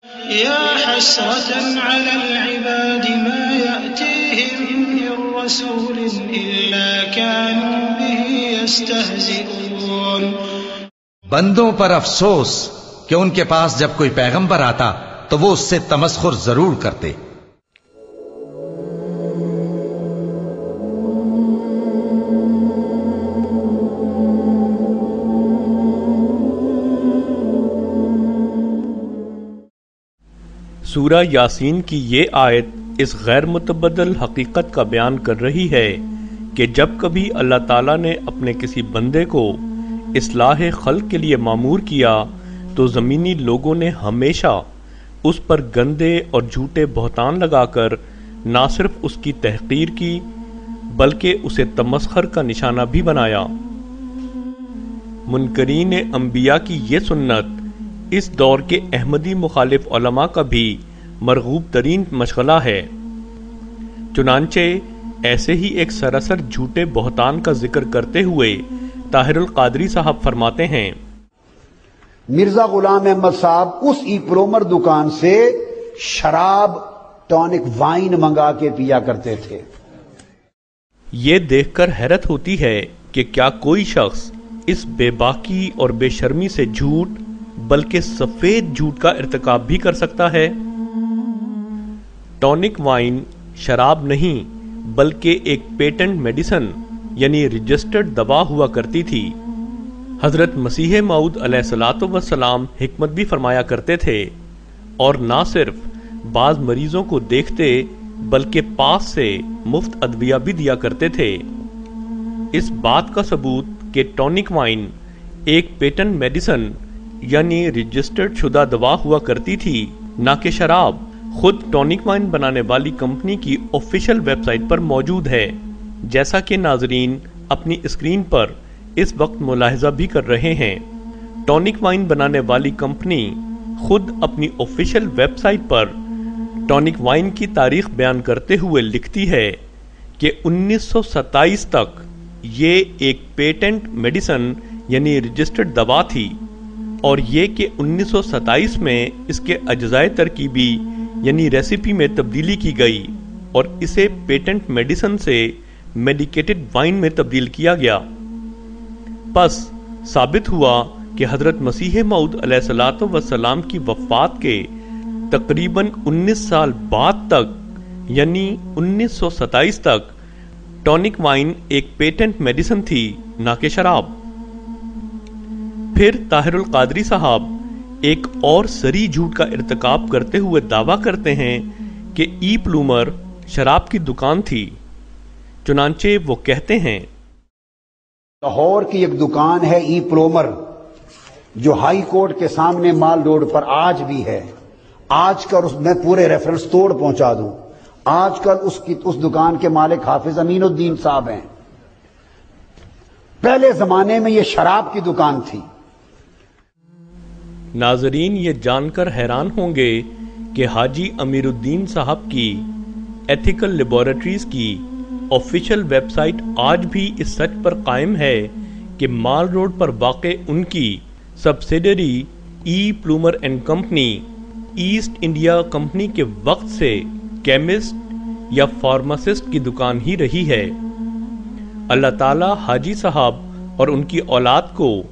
يا حسرة على العباد ما يأتيهم من رسول إلا كانوا به يستهزئون. بندوں پر افسوس کہ ان کے پاس جب کوئی پیغمبر آتا تو وہ اس سے تمسخر ضرور کرتے. سورہ یاسین کی یہ آیت اس غیر متبدل حقیقت کا بیان کر رہی ہے کہ جب کبھی اللہ تعالیٰ نے اپنے کسی بندے کو اصلاح خلق کے لیے مامور کیا تو زمینی لوگوں نے ہمیشہ اس پر گندے اور جھوٹے بہتان لگا کر نہ صرف اس کی تحقیر کی بلکہ اسے تمسخر کا نشانہ بھی بنایا. منکرین انبیاء کی یہ سنت اس دور کے احمدی مخالف علماء کا بھی مرغوب ترین مشغلہ ہے. چنانچہ ایسے ہی ایک سراسر جھوٹے بہتان کا ذکر کرتے ہوئے طاہر القادری صاحب فرماتے ہیں، مرزا غلام احمد صاحب اس ای پرومر دکان سے شراب ٹونک وائن منگا کے پیا کرتے تھے. یہ دیکھ کر حیرت ہوتی ہے کہ کیا کوئی شخص اس بے باکی اور بے شرمی سے جھوٹ بلکہ سفید جھوٹ کا ارتکاب بھی کر سکتا ہے. ٹونک وائن شراب نہیں بلکہ ایک پیٹنٹ میڈیسن یعنی رجسٹرڈ دوا ہوا کرتی تھی. حضرت مسیح موعود علیہ الصلوۃ والسلام حکمت بھی فرمایا کرتے تھے اور نہ صرف بعض مریضوں کو دیکھتے بلکہ پاس سے مفت ادویہ بھی دیا کرتے تھے. اس بات کا ثبوت کہ ٹونک وائن ایک پیٹنٹ میڈیسن یعنی رجسٹرڈ شدہ دوا ہوا کرتی تھی نہ کہ شراب، خود ٹونک وائن بنانے والی کمپنی کی آفیشیل ویب سائٹ پر موجود ہے، جیسا کہ ناظرین اپنی اسکرین پر اس وقت ملاحظہ بھی کر رہے ہیں. ٹونک وائن بنانے والی کمپنی خود اپنی آفیشیل ویب سائٹ پر ٹونک وائن کی تاریخ بیان کرتے ہوئے لکھتی ہے کہ 1927 تک یہ ایک پیٹنٹ میڈیسن یعنی رجسٹرڈ دوا تھی اور یہ کہ 1927 میں اس کے اجزائے ترکیبی یعنی ریسیپی میں تبدیلی کی گئی اور اسے پیٹنٹ میڈیسن سے میڈیکیٹڈ وائن میں تبدیل کیا گیا. پس ثابت ہوا کہ حضرت مسیح موعود علیہ الصلوۃ والسلام کی وفات کے تقریباً 19 سال بعد تک یعنی 1927 تک ٹونک وائن ایک پیٹنٹ میڈیسن تھی نہ کہ شراب. پھر طاہر القادری صاحب ایک اور سری جھوٹ کا ارتکاب کرتے ہوئے دعویٰ کرتے ہیں کہ ای پلومر شراب کی دکان تھی. چنانچہ وہ کہتے ہیں، لاہور کی ایک دکان ہے ای پلومر جو ہائی کورٹ کے سامنے مال روڈ پر آج بھی ہے. آج کل میں پورے ریفرنس توڑ پہنچا دوں، آج کل اس دکان کے مالک حافظ امین الدین صاحب ہیں. پہلے زمانے میں یہ شراب کی دکان تھی. ناظرین یہ جان کر حیران ہوں گے کہ حاجی امیر الدین صاحب کی ایتھیکل لیبارٹریز کی آفیشیل ویب سائٹ آج بھی اس سچ پر قائم ہے کہ مال روڈ پر واقع ان کی subsidiary E Plummer and Company East India Company کے وقت سے کیمسٹ یا فارماسسٹ کی دکان ہی رہی ہے. اللہ تعالی حاجی صاحب اور ان کی اولاد کو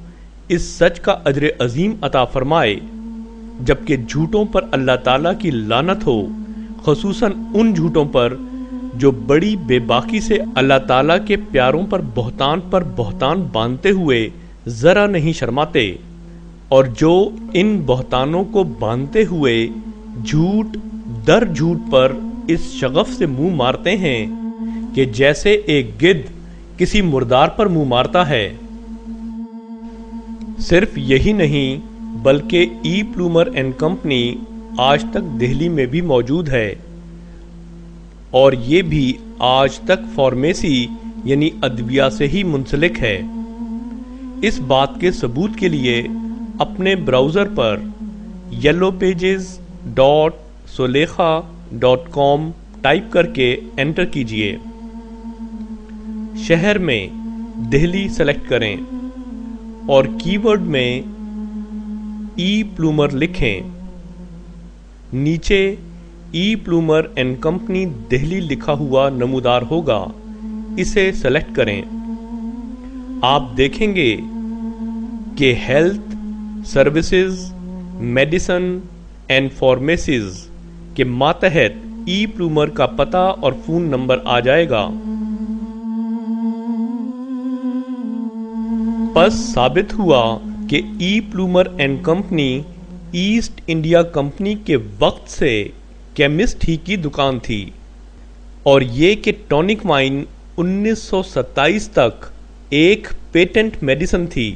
اس سچ کا اجر عظیم عطا فرمائے، جبکہ جھوٹوں پر اللہ تعالیٰ کی لعنت ہو، خصوصاً ان جھوٹوں پر جو بڑی بے باکی سے اللہ تعالیٰ کے پیاروں پر بہتان باندھتے ہوئے ذرا نہیں شرماتے، اور جو ان بہتانوں کو باندھتے ہوئے جھوٹ در جھوٹ پر اس شغف سے منہ مارتے ہیں کہ جیسے ایک گدھ کسی مردار پر منہ مارتا ہے. صرف یہی نہیں بلکہ ای پلومر اینڈ کمپنی آج تک دہلی میں بھی موجود ہے اور یہ بھی آج تک فارمیسی یعنی ادویہ سے ہی منسلک ہے. اس بات کے ثبوت کے لیے اپنے براؤزر پر yellowpages.sulekha.com ٹائپ کر کے انٹر کیجئے. شہر میں دہلی سلیکٹ کریں اور کی ورڈ میں ای پلومر لکھیں. نیچے ای پلومر اینڈ کمپنی دہلی لکھا ہوا نمودار ہوگا، اسے سلیکٹ کریں۔ آپ دیکھیں گے کہ health services, medicine and pharmacies کے ماتحت ای پلومر کا پتہ اور فون نمبر آ جائے گا۔ پس ثابت ہوا کہ E Plummer and Company East India Company کے وقت سے کیمسٹ ہی کی دکان تھی، اور یہ کہ ٹونک وائن 1927 تک ایک پیٹنٹ میڈیسن تھی۔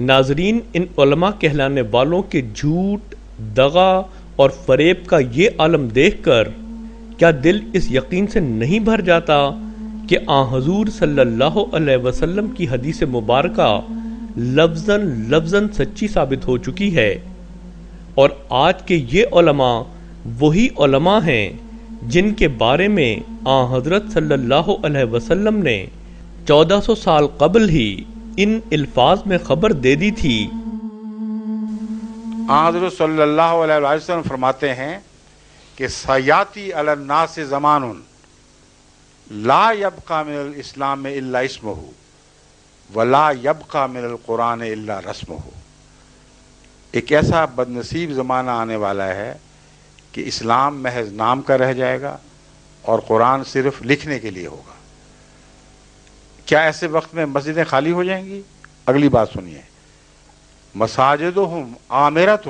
ناظرین، ان علماء کہلانے والوں کے جھوٹ، دغا اور فریب کا یہ عالم دیکھ کر کیا دل اس یقین سے نہیں بھر جاتا کہ آن حضور صلی اللہ علیہ وسلم کی حدیث مبارکہ لفظاً لفظاً سچی ثابت ہو چکی ہے، اور آج کے یہ علماء وہی علماء ہیں جن کے بارے میں آن حضرت صلی اللہ علیہ وسلم نے 1400 سال قبل ہی ان الفاظ میں خبر دے دی تھی۔ حضرت صلی اللہ علیہ وسلم فرماتے ہیں کہ سیاتی علی الناس زمان لا یبقى من الاسلام الا اسمہ ولا یبقى من القرآن الا رسمہ۔ ایک ایسا بدنصیب زمانہ آنے والا ہے کہ اسلام محض نام کا رہ جائے گا اور قرآن صرف لکھنے کے لیے ہوگا۔ کیا ایسے وقت میں مسجدیں خالی ہو جائیں گی؟ اگلی بات سنیے، مساجدہم عامرۃ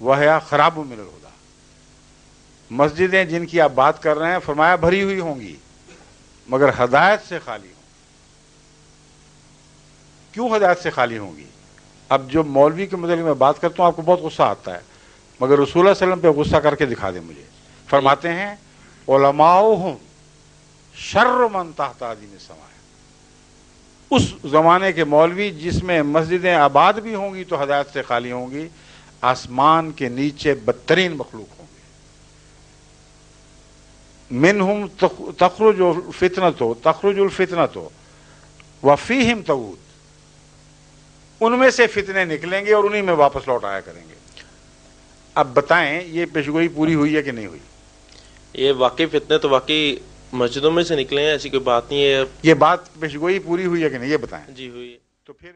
وہی خراب من الہدی۔ مسجدیں جن کی آپ بات کر رہے ہیں فرمایا بھری ہوئی ہوں گی مگر ہدایت سے خالی ہوں۔ کیوں ہدایت سے خالی ہوں گی؟ اب جو مولوی کے متعلق میں بات کرتا ہوں آپ کو بہت غصہ آتا ہے، مگر رسول اللہ علیہ وسلم پہ غصہ کر کے دکھا دیں مجھے۔ فرماتے ہیں علماؤہم شر من تحت عظیم السماء۔ اس زمانے کے مولوی جس میں مسجدیں آباد بھی ہوں گی تو ہدایت سے خالی ہوں گی، آسمان کے نیچے بدترین مخلوق ہوں گے۔ منہم تخرج الفتنۃ وفیہم تعود۔ ان میں سے فتنے نکلیں گے اور انہی میں واپس لوٹ آیا کریں گے۔ اب بتائیں یہ پیشگوئی پوری ہوئی ہے کہ نہیں ہوئی؟ یہ واقعی فتنے تو واقعی مسجدوں میں سے نکلے ہیں، ایسی کوئی بات نہیں ہے۔ یہ بات پیشگوئی پوری ہوئی ہے کہ نہیں یہ بتائیں؟ جی ہوئی۔ تو پھر